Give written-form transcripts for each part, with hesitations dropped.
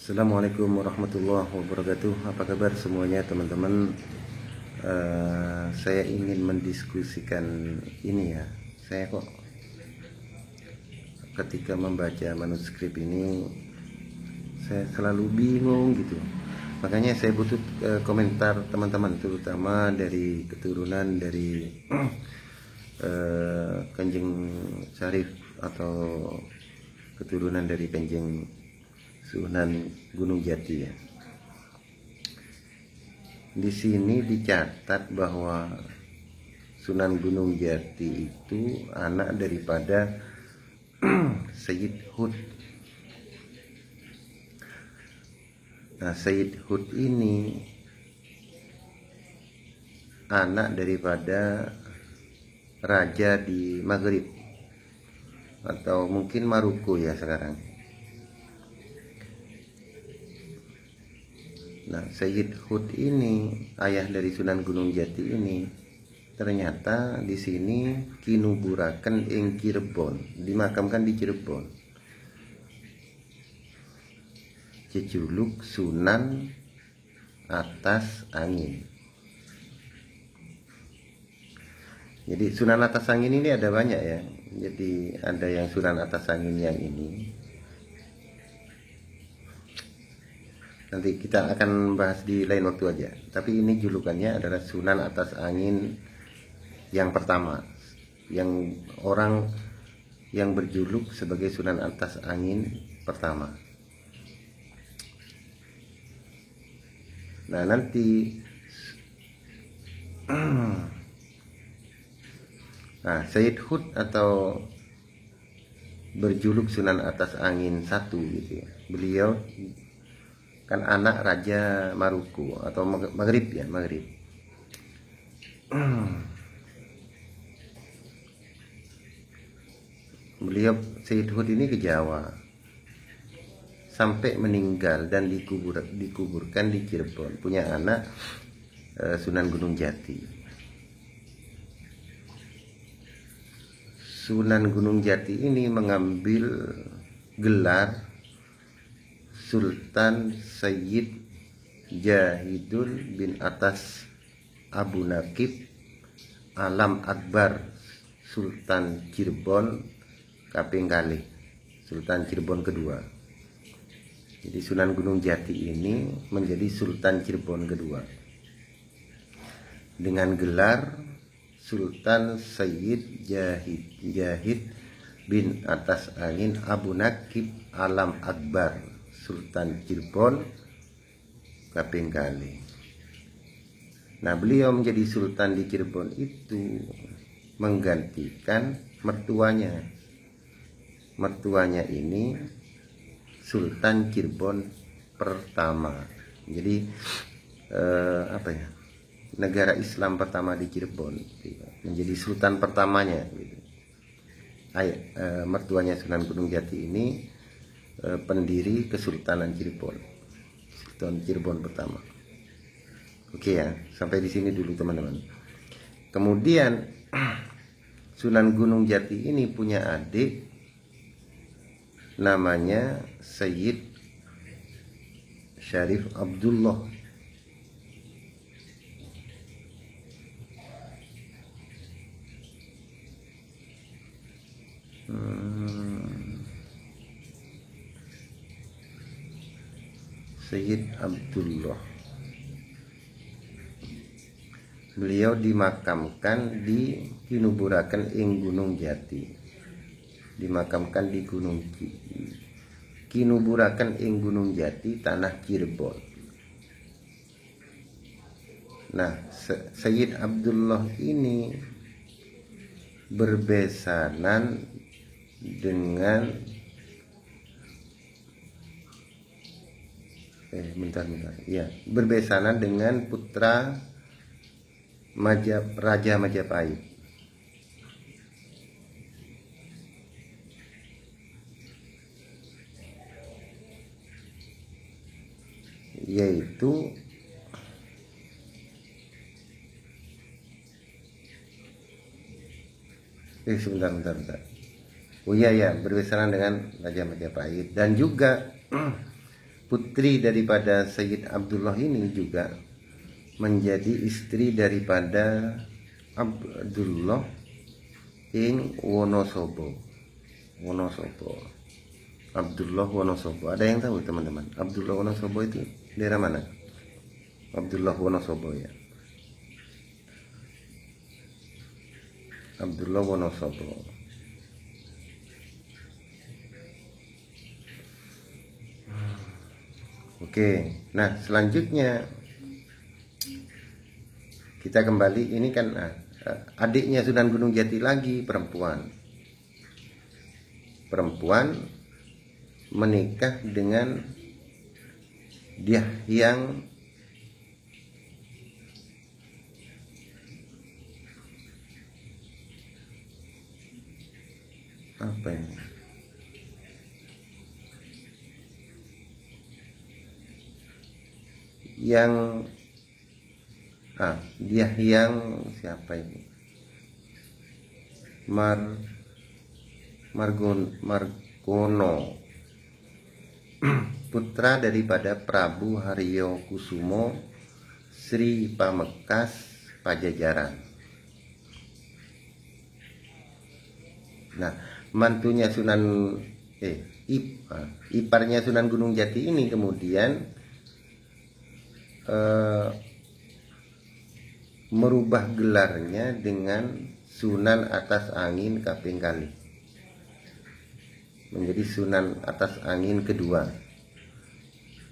Assalamualaikum warahmatullahi wabarakatuh. Apa kabar semuanya teman-teman? Saya ingin mendiskusikan ini ya. Saya kok ketika membaca manuskrip ini saya selalu bingung gitu. Makanya saya butuh komentar teman-teman, terutama dari keturunan dari Kanjeng Syarif atau keturunan dari Kanjeng Sunan Gunung Jati ya. Di sini dicatat bahwa Sunan Gunung Jati itu anak daripada Sayyid Hud. Nah, Sayyid Hud ini anak daripada raja di Maghrib atau mungkin Maroko ya sekarang. Nah, Sayyid Hud ini, ayah dari Sunan Gunung Jati ini, ternyata di sini kinuburaken ing Cirebon, dimakamkan di Cirebon. Jejuluk Sunan Atas Angin. Jadi Sunan Atas Angin ini ada banyak ya. Jadi ada yang Sunan Atas Angin yang ini. Nanti kita akan bahas di lain waktu aja. Tapi ini julukannya adalah Sunan Atas Angin yang pertama. Yang orang yang berjuluk sebagai Sunan Atas Angin pertama. Nah, nanti Sayyid Hud atau berjuluk Sunan Atas Angin 1 gitu ya. Beliau kan anak Raja Maroko atau Maghrib ya, Maghrib. Beliau Sayyid Hud ini ke Jawa sampai meninggal dan dikuburkan di Cirebon. Punya anak Sunan Gunung Jati. Sunan Gunung Jati ini mengambil gelar Sultan Sayyid Jahidul bin Atas Abu Nakib Alam Akbar Sultan Cirebon kaping kalih, Sultan Cirebon kedua. Jadi Sunan Gunung Jati ini menjadi Sultan Cirebon kedua dengan gelar Sultan Sayyid Jahid bin Atas Angin Abu Nakib Alam Akbar Sultan Cirebon kaping kalih. Nah, beliau menjadi sultan di Cirebon itu menggantikan mertuanya. Mertuanya ini Sultan Cirebon pertama. Jadi negara Islam pertama di Cirebon, menjadi sultan pertamanya gitu. Mertuanya Sunan Gunung Jati ini pendiri Kesultanan Cirebon, Sultan Cirebon pertama. Oke ya, sampai di sini dulu teman-teman. Kemudian Sunan Gunung Jati ini punya adik namanya Sayyid Syarif Abdullah. Sayyid Abdullah. Beliau dimakamkan di kinuburaken ing Gunung Jati. Dimakamkan di kinuburaken ing Gunung Jati tanah Cirebon. Nah, Sayyid Abdullah ini berbesanan dengan berbesanan dengan putra Raja Majapahit, yaitu sebentar. Oh iya ya, berbesanan dengan Raja Majapahit dan juga putri daripada Sayyid Abdullah ini juga menjadi istri daripada Abdullah ing Wonosobo. Abdullah Wonosobo. Ada yang tahu teman-teman? Abdullah Wonosobo itu daerah mana? Abdullah Wonosobo ya. Abdullah Wonosobo. Oke, nah selanjutnya kita kembali. Ini kan adiknya Sunan Gunung Jati lagi, perempuan menikah dengan dia yang apa ini? Dia yang siapa ini? Margono, putra daripada Prabu Haryo Kusumo Sri Pamekas Pajajaran. Nah, mantunya iparnya Sunan Gunung Jati ini kemudian merubah gelarnya dengan Sunan Atas Angin Kaping Kali, menjadi Sunan Atas Angin kedua,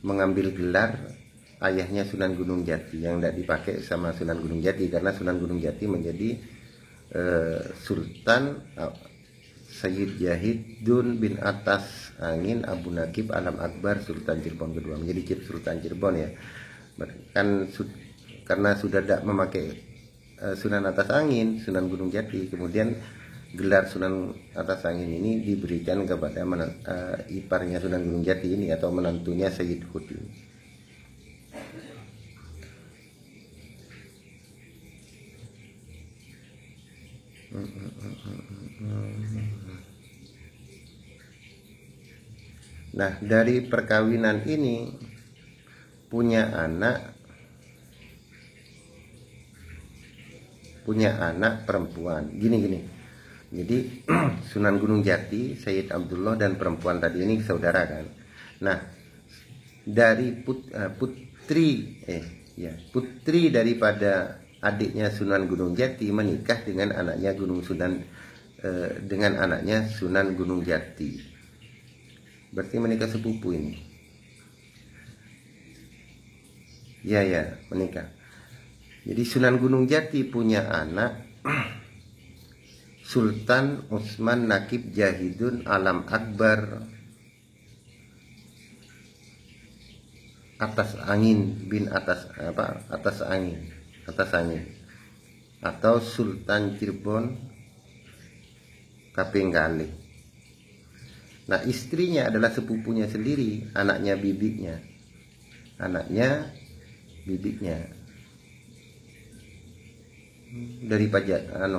mengambil gelar ayahnya Sunan Gunung Jati yang tidak dipakai sama Sunan Gunung Jati, karena Sunan Gunung Jati menjadi Sultan Sayyid Jahidun bin Atas Angin Abu Nakib Alam Akbar Sultan Cirebon kedua, menjadi Sultan Cirebon ya. Kan karena sudah tidak memakai Sunan Atas Angin, Sunan Gunung Jati, kemudian gelar Sunan Atas Angin ini diberikan kepada iparnya Sunan Gunung Jati ini atau menantunya Sayyid Hud ini. Nah, dari perkawinan ini punya anak perempuan. Gini. Jadi Sunan Gunung Jati, Sayyid Abdullah dan perempuan tadi ini saudara kan. Nah, dari putri daripada adiknya Sunan Gunung Jati menikah dengan anaknya Sunan Gunung Jati. Berarti menikah sepupu ini. Ya, menikah. Jadi Sunan Gunung Jati punya anak Sultan Utsman Nakib Jahidun Alam Akbar Atas Angin bin Atas Angin atau Sultan Cirebon Kaping Kali. Nah, istrinya adalah sepupunya sendiri, anaknya bibiknya dari Pajajaran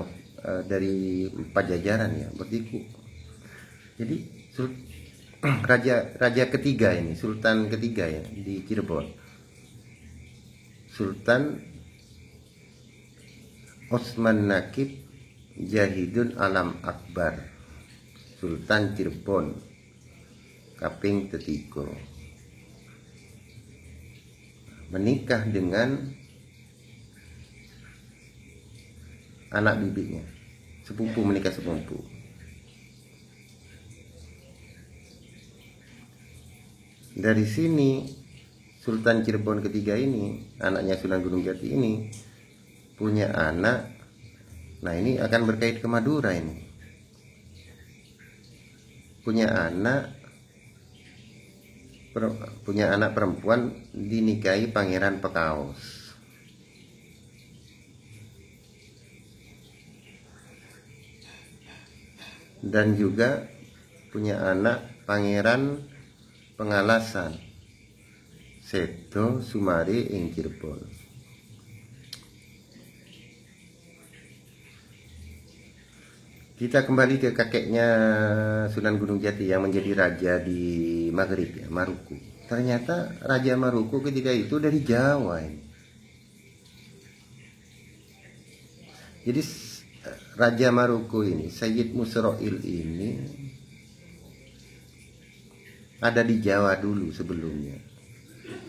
ya, berarti. Jadi raja ketiga ini, sultan ketiga ya di Cirebon, Sultan Utsman Nakib Jahidun Alam Akbar Sultan Cirebon Kaping Ketiga, menikah dengan anak bibiknya, menikah sepupu. Dari sini Sultan Cirebon ketiga ini, anaknya Sunan Gunung Jati ini punya anak. Nah, ini akan berkait ke Madura ini. Punya anak perempuan dinikahi Pangeran Pekaos. Dan juga punya anak Pangeran Pengalasan Sedo Sumari ing Cirebon. Kita kembali ke kakeknya Sunan Gunung Jati yang menjadi raja di Maghrib ya, Maruku. ternyata Raja Maroko ketika itu dari Jawa ini. Jadi Raja Maroko ini, Sayyid Musroil ini ada di Jawa dulu sebelumnya.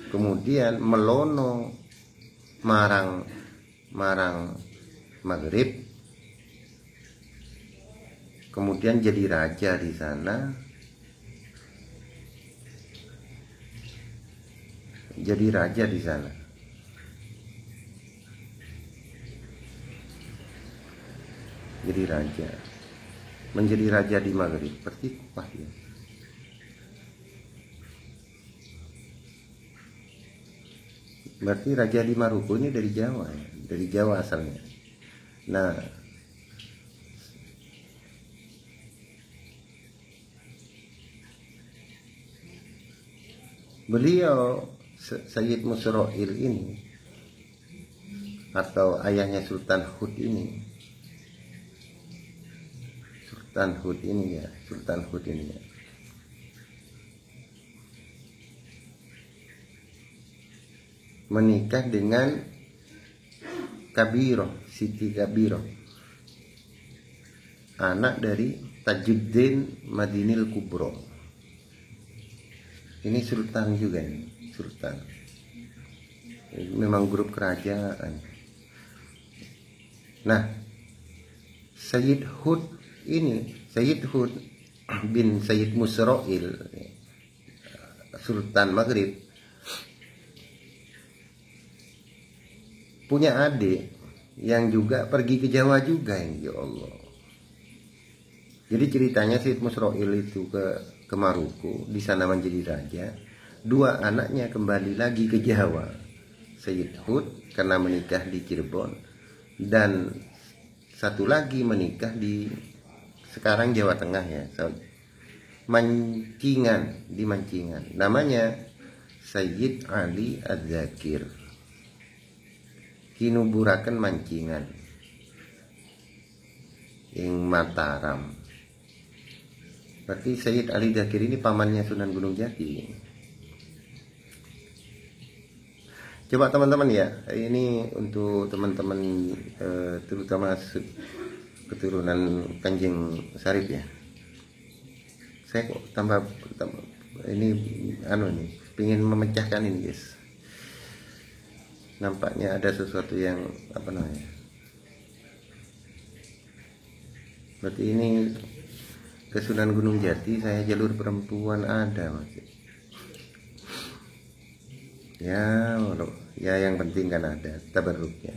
Kemudian melono marang Maghrib. Kemudian jadi raja di sana. Jadi raja di sana. Jadi raja. Menjadi raja di Maghrib. Pertikah ya. Berarti raja di Maroko ini dari Jawa ya. Dari Jawa asalnya. Nah, beliau Sayyid Musroil ini atau ayahnya Sultan Hud ini, Sultan Hud ini ya, menikah dengan Kabiroh, Siti Kabiroh, anak dari Tajuddin Madinil Kubro. Ini sultan juga ini, sultan. Ini memang grup kerajaan. Nah, Sayyid Hud ini, Sayyid Hud bin Sayyid Musroil, Sultan Maghrib, punya adik yang juga pergi ke Jawa juga ini, ya Allah. Jadi ceritanya Sayyid Musroil itu ke Maroko, di sana menjadi raja. Dua anaknya kembali lagi ke Jawa. Sayyid Hud karena menikah di Cirebon, dan satu lagi menikah di sekarang Jawa Tengah ya, Mancingan, di Mancingan. Namanya Sayyid Ali Az-Zakir. Kinuburaken Mancingan ing Mataram. Berarti Sayyid Ali Zakir ini pamannya Sunan Gunung Jati. Coba teman-teman ya, ini untuk teman-teman terutama keturunan Kanjeng Sarip ya. Saya kok tambah ini nih, pingin memecahkan ini guys. Nampaknya ada sesuatu yang apa namanya. Berarti ini ke Sunan Gunung Jati, saya jalur perempuan ada masih. Ya, yang penting kan ada tabarruknya.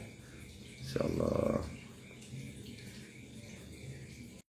Insyaallah.